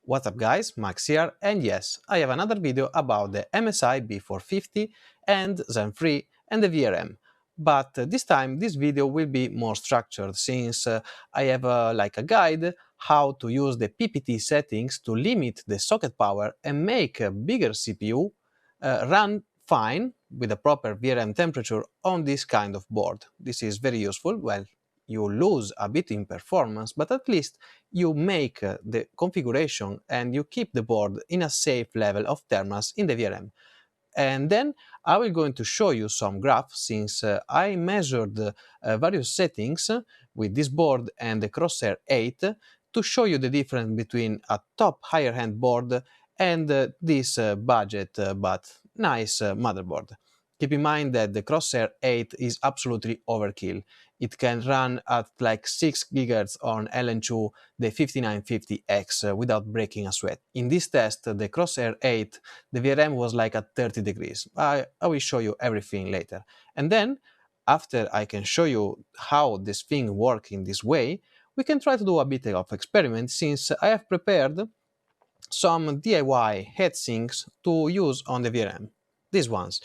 What's up guys, Max here, and yes, I have another video about the MSI B450 and Zen 3 and the VRM. But this time this video will be more structured since I have like a guide how to use the PPT settings to limit the socket power and make a bigger CPU run fine with a proper VRM temperature on this kind of board. This is very useful. Well, you lose a bit in performance, but at least you make the configuration and you keep the board in a safe level of thermals in the VRM. And then I will going to show you some graphs since I measured various settings with this board and the Crosshair 8 to show you the difference between a top higher end board and this budget but nice motherboard. Keep in mind that the Crosshair 8 is absolutely overkill. It can run at like 6 GHz on LN2 the 5950X without breaking a sweat. In this test, the Crosshair 8, the VRM was like at 30 degrees. I will show you everything later. And then, after I can show you how this thing works in this way, we can try to do a bit of experiment since I have prepared some DIY heatsinks to use on the VRM. These ones.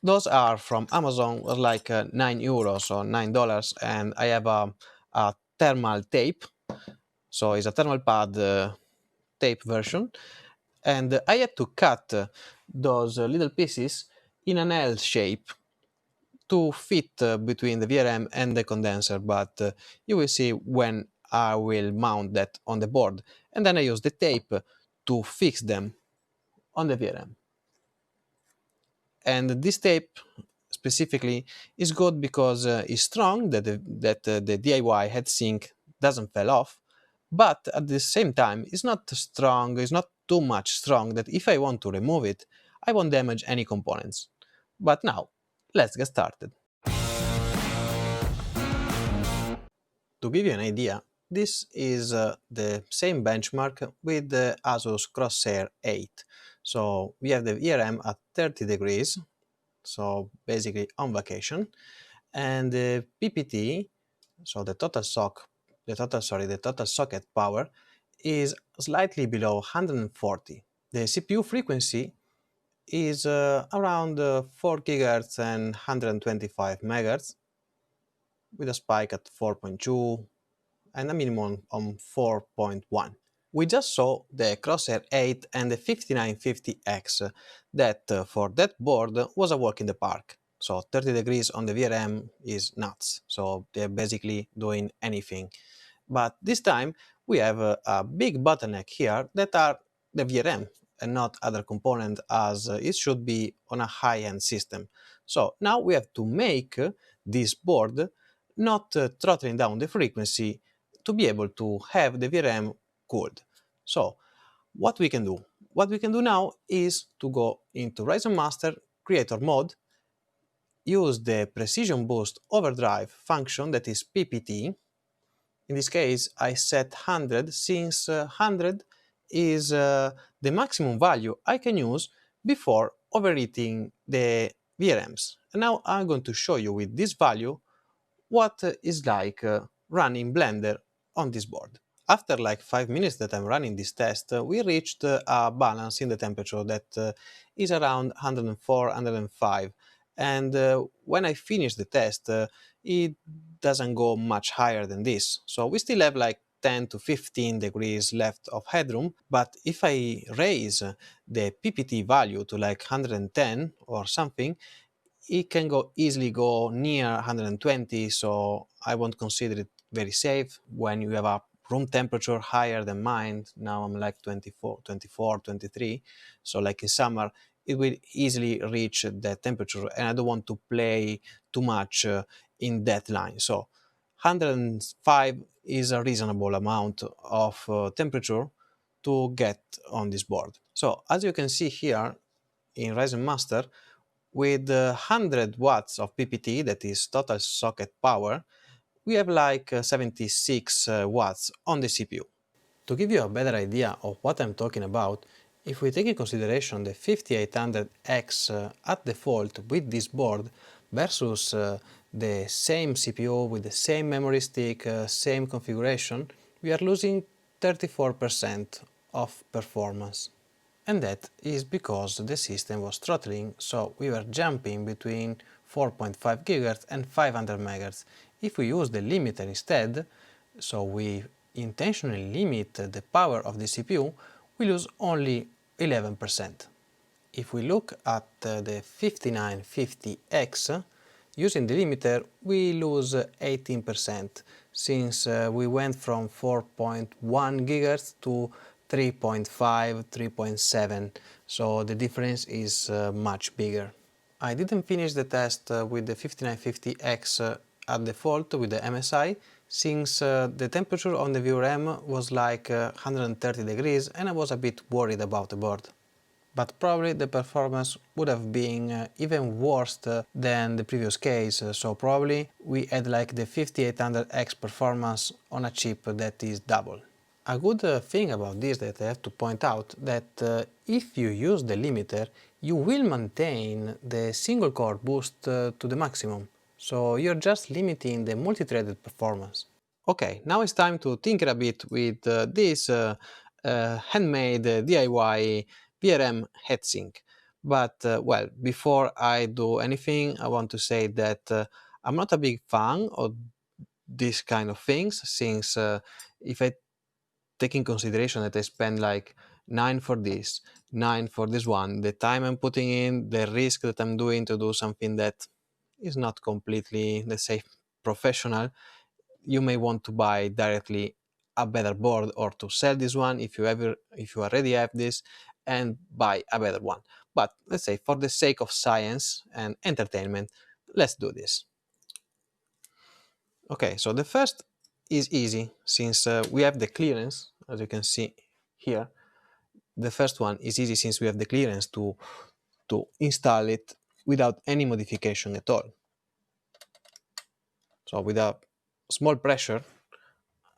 Those are from Amazon, was like €9 or $9, and I have a thermal tape, so it's a thermal pad tape version, and I had to cut those little pieces in an L shape to fit between the VRM and the condenser, but you will see when I will mount that on the board, and then I use the tape to fix them on the VRM. And this tape specifically is good because it's strong, that the DIY heatsink doesn't fall off, but at the same time it's not strong, it's not too much strong that if I want to remove it, I won't damage any components. But now, let's get started. To give you an idea, this is the same benchmark with the Asus Crosshair 8. So we have the VRM at 30 degrees, so basically on vacation, and the PPT, so the total socket power is slightly below 140. The CPU frequency is around 4 GHz and 125 MHz, with a spike at 4.2 and a minimum on 4.1. We just saw the Crosshair 8 and the 5950X that for that board was a walk in the park. So 30 degrees on the VRM is nuts, so they're basically doing anything. But this time we have a big bottleneck here that are the VRM and not other components as it should be on a high-end system. So now we have to make this board not throttling down the frequency to be able to have the VRM cooled. So what we can do? What we can do now is to go into Ryzen Master Creator Mode, use the Precision Boost Overdrive function that is PPT. In this case, I set 100 since 100 is the maximum value I can use before overheating the VRMs. And now I'm going to show you with this value what is like running Blender on this board. After like 5 minutes that I'm running this test, we reached a balance in the temperature that is around 104, 105. And when I finish the test, it doesn't go much higher than this. So we still have like 10 to 15 degrees left of headroom, but if I raise the PPT value to like 110 or something, it can easily go near 120, so I won't consider it very safe when you have a room temperature higher than mine. Now I'm like 24, 23, so like in summer it will easily reach that temperature, and I don't want to play too much in that line. So 105 is a reasonable amount of temperature to get on this board. So as you can see here in Ryzen Master, with 100 watts of PPT, that is total socket power, we have like 76 watts on the CPU. To give you a better idea of what I'm talking about, if we take in consideration the 5800X at default with this board versus the same CPU with the same memory stick, same configuration, we are losing 34% of performance. And that is because the system was throttling, so we were jumping between 4.5 GHz and 500 MHz. If we use the limiter instead, so we intentionally limit the power of the CPU, we lose only 11%. If we look at the 5950X, using the limiter we lose 18%, since we went from 4.1 GHz to 3.5, 3.7, so the difference is much bigger. I didn't finish the test with the 5950X at default with the MSI, since the temperature on the VRM was like 130 degrees and I was a bit worried about the board. But probably the performance would have been even worse than the previous case, so probably we had like the 5800X performance on a chip that is double. A good thing about this that I have to point out that if you use the limiter, you will maintain the single core boost to the maximum, so you're just limiting the multi-threaded performance. Okay, now it's time to tinker a bit with this handmade DIY VRM heatsink. But well, before I do anything, I want to say that I'm not a big fan of these kind of things, since if I take in consideration that I spend like 9 for this, 9 for this one, the time I'm putting in, the risk that I'm doing to do something that is not completely, let's say, professional, you may want to buy directly a better board, or to sell this one if you already have this and buy a better one. But let's say for the sake of science and entertainment, let's do this. Okay, so the first is easy, since we have the clearance, as you can see here. The first one is easy since we have the clearance to install it without any modification at all. So with a small pressure,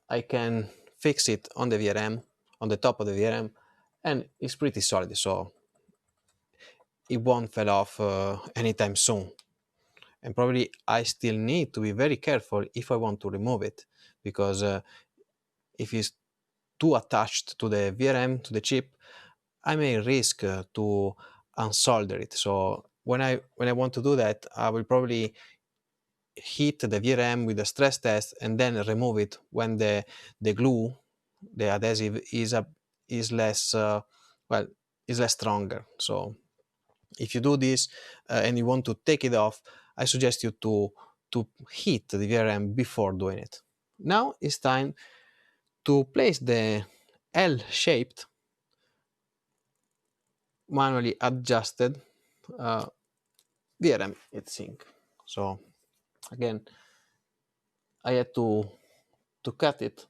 I can fix it on the VRM, on the top of the VRM, and it's pretty solid, so it won't fall off anytime soon. And probably I still need to be very careful if I want to remove it, because if it's too attached to the VRM, to the chip, I may risk to unsolder it. So when I want to do that, I will probably heat the VRM with a stress test and then remove it when the glue, the adhesive, is less well, is less stronger. So if you do this and you want to take it off, I suggest you to heat the VRM before doing it. Now it's time to place the L-shaped, manually adjusted VRM heatsink. So again, I had to cut it.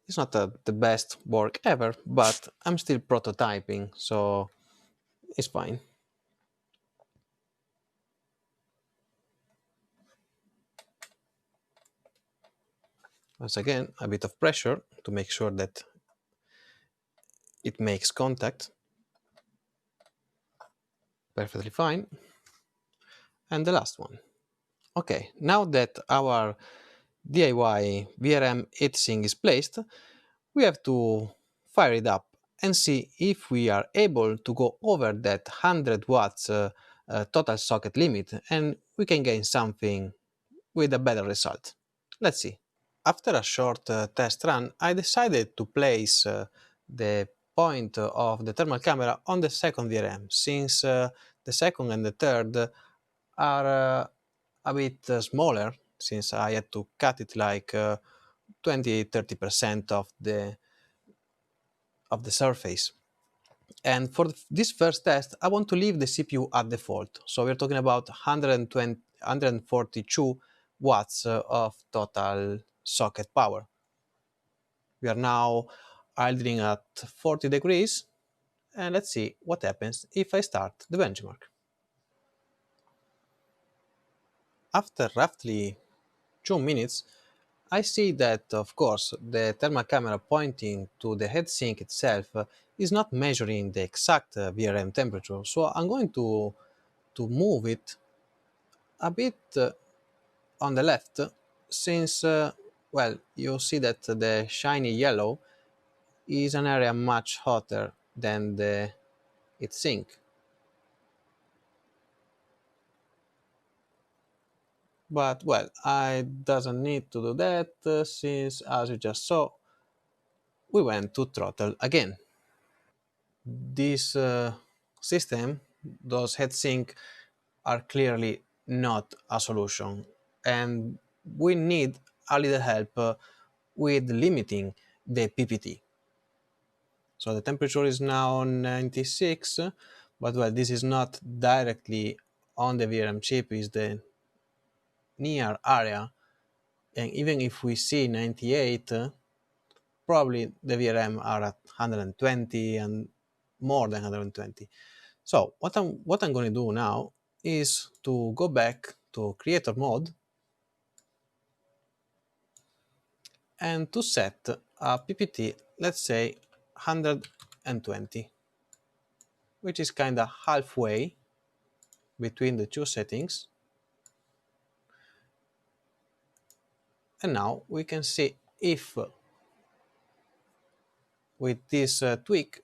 It's not the best work ever, but I'm still prototyping, so it's fine. Once again, a bit of pressure to make sure that it makes contact. Perfectly fine. And the last one. Okay, now that our DIY VRM heatsink is placed, we have to fire it up and see if we are able to go over that 100 watts total socket limit, and we can gain something with a better result. Let's see. After a short test run, I decided to place the point of the thermal camera on the second VRM, since the second and the third are a bit smaller, since I had to cut it like 20-30% of the surface. And for this first test, I want to leave the CPU at default. So we're talking about 142 watts of total socket power. We are now idling at 40 degrees, and let's see what happens if I start the benchmark. After roughly 2 minutes, I see that, of course, the thermal camera pointing to the heatsink itself is not measuring the exact VRM temperature, so I'm going to move it a bit on the left, since well, you see that the shiny yellow is an area much hotter than the heatsink. But well, I doesn't need to do that since, as you just saw, we went to throttle again. This system, those heatsink, are clearly not a solution, and we need a little help with limiting the PPT. So the temperature is now 96, but well, this is not directly on the VRM chip, is the near area, and even if we see 98, probably the VRM are at 120 and more than 120. So what I'm going to do now is to go back to creator mode and to set a PPT, let's say 120, which is kind of halfway between the two settings. And now we can see if with this tweak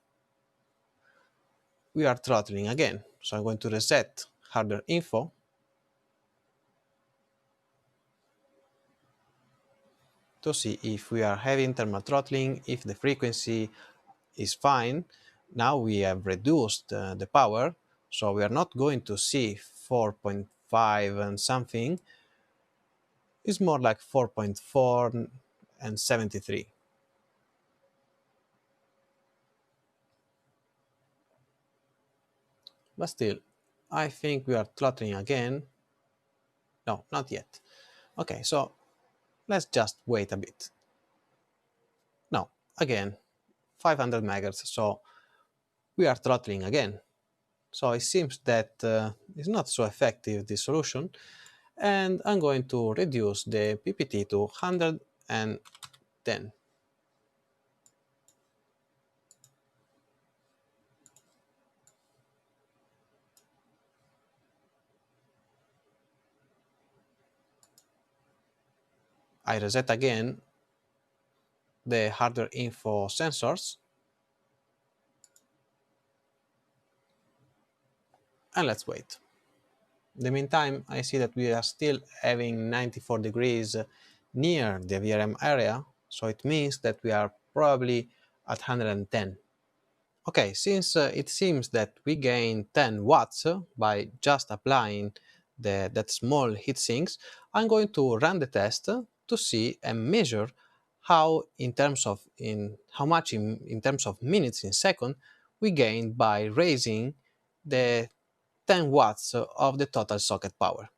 we are throttling again. So I'm going to reset hardware info to see if we are having thermal throttling, if the frequency is fine. Now we have reduced the power, so we are not going to see 4.5 and something. It's more like 4.4 and 73. But still, I think we are throttling again. No, not yet. Okay, so let's just wait a bit. No, again, 500 megahertz, so we are throttling again. So it seems that it's not so effective, this solution, and I'm going to reduce the PPT to 110. I reset again the hardware info sensors, and let's wait. In the meantime, I see that we are still having 94 degrees near the VRM area, so it means that we are probably at 110. Okay, since it seems that we gain 10 watts by just applying that small heatsinks, I'm going to run the test to see and measure how how much in terms of minutes in second we gain by raising the 10 watts of the total socket power.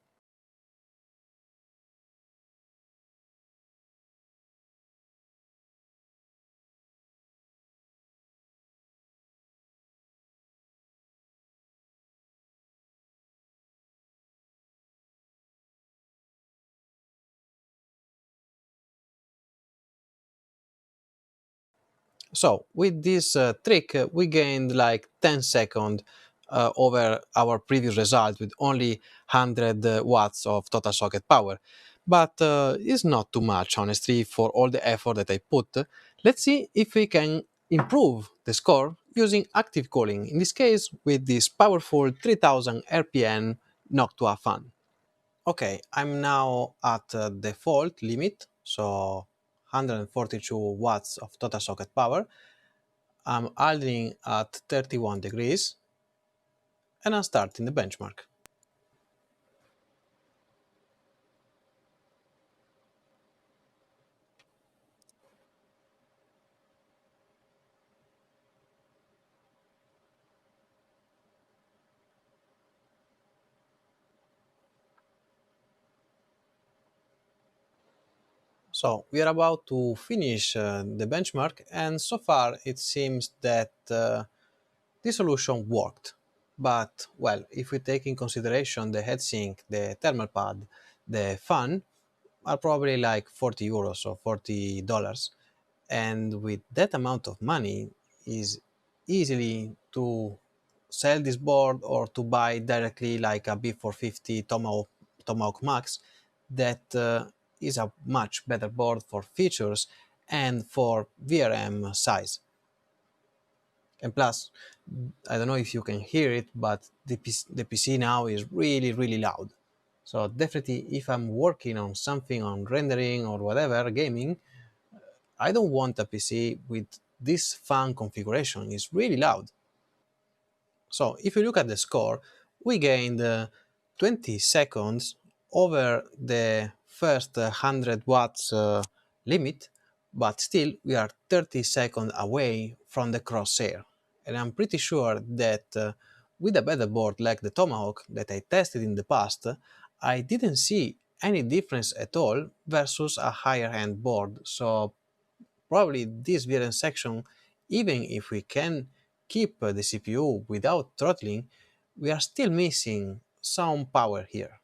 So with this trick, we gained like 10 seconds over our previous result with only 100 watts of total socket power. But it's not too much, honestly, for all the effort that I put. Let's see if we can improve the score using active cooling, in this case with this powerful 3000 RPM knock to a fan. Okay, I'm now at default limit, so 142 watts of total socket power. I'm idling at 31 degrees, and I'm starting the benchmark. So we are about to finish the benchmark, and so far it seems that this solution worked. But well, if we take in consideration the heatsink, the thermal pad, the fan, are probably like 40 euros or $40. And with that amount of money is easily to sell this board or to buy directly like a B450 Tomahawk Max that is a much better board for features and for VRM size. And plus, I don't know if you can hear it, but the PC now is really loud. So definitely if I'm working on something, on rendering or whatever, gaming, I don't want a PC with this fan configuration. It's really loud. So if you look at the score, we gained 20 seconds over the first 100 watts limit, but still we are 30 seconds away from the crosshair. And I'm pretty sure that with a better board like the Tomahawk that I tested in the past, I didn't see any difference at all versus a higher end board. So probably this VRM section, even if we can keep the CPU without throttling, we are still missing some power here.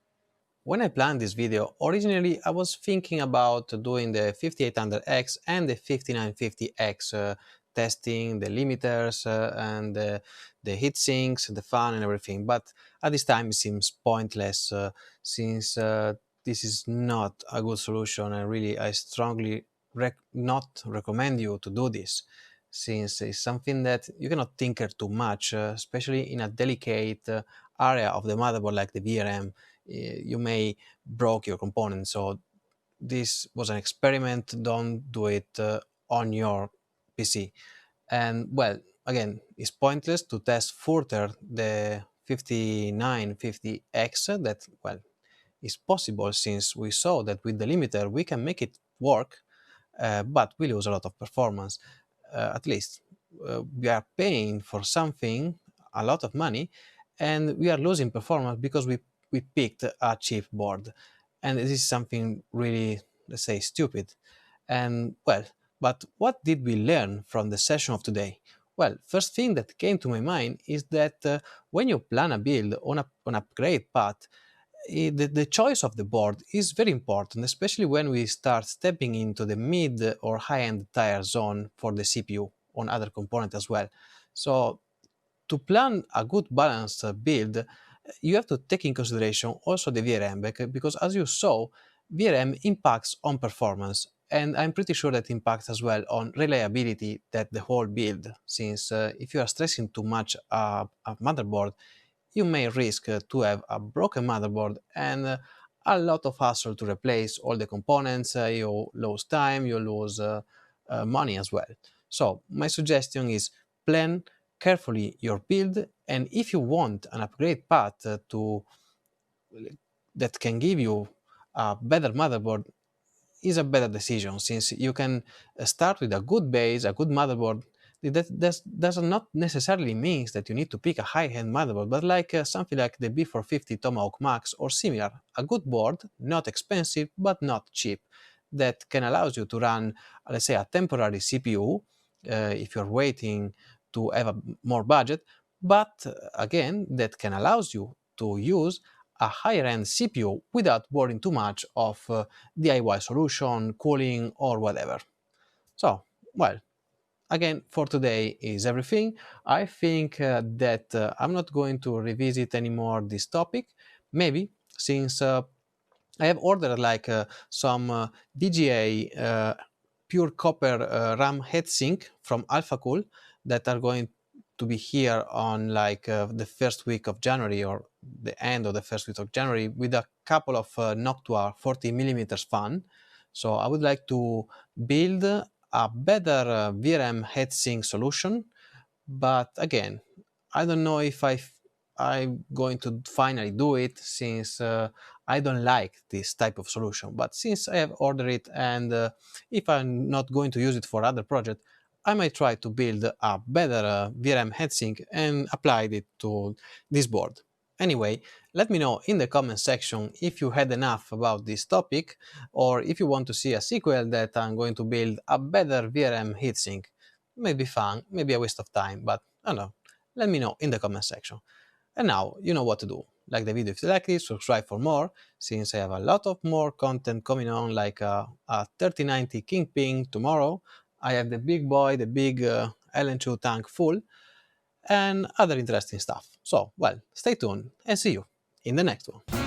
When I planned this video, originally I was thinking about doing the 5800X and the 5950X, testing the limiters and the heat sinks, the fan and everything, but at this time it seems pointless since this is not a good solution, and really I strongly not recommend you to do this, since it's something that you cannot tinker too much, especially in a delicate area of the motherboard like the VRM. You may broke your component. So this was an experiment. Don't do it on your PC. And well, again, it's pointless to test further the 5950X that, well, is possible since we saw that with the limiter we can make it work, but we lose a lot of performance. At least we are paying for something a lot of money, and we are losing performance because we picked a cheap board, and this is something really, let's say, stupid. And well, but what did we learn from the session of today? Well, first thing that came to my mind is that when you plan a build on an upgrade path, the choice of the board is very important, especially when we start stepping into the mid or high-end tier zone for the CPU on other components as well. So to plan a good balanced build, you have to take in consideration also the VRM, because as you saw, VRM impacts on performance, and I'm pretty sure that impacts as well on reliability that the whole build, since if you are stressing too much a motherboard, you may risk to have a broken motherboard and a lot of hassle to replace all the components. You lose time, you lose money as well. So my suggestion is plan carefully your build, and if you want an upgrade path that can give you a better motherboard, is a better decision, since you can start with a good base, a good motherboard. That does not necessarily mean that you need to pick a high-end motherboard, but like something like the B450 Tomahawk Max or similar, a good board, not expensive but not cheap, that can allow you to run, let's say, a temporary CPU if you're waiting to have a more budget, but again, that can allow you to use a higher end CPU without worrying too much of DIY solution, cooling, or whatever. So, well, again, for today is everything. I think that I'm not going to revisit anymore this topic. Maybe since I have ordered like some DGA pure copper RAM heatsink from AlphaCool that are going to be here on like the first week of January or the end of the first week of January with a couple of Noctua 40 millimeters fan. So I would like to build a better VRM heatsink solution, but again, I don't know if I'm going to finally do it, since I don't like this type of solution. But since I have ordered it, and if I'm not going to use it for other project, I might try to build a better VRM heatsink and apply it to this board. Anyway, let me know in the comment section if you had enough about this topic, or if you want to see a sequel that I'm going to build a better VRM heatsink. Maybe fun, maybe a waste of time, but I don't know. Let me know in the comment section. And now you know what to do. Like the video if you like it, subscribe for more, since I have a lot of more content coming on, like a 3090 Kingpin tomorrow. I have the big boy, the big LN2 tank full, and other interesting stuff. So, well, stay tuned and see you in the next one.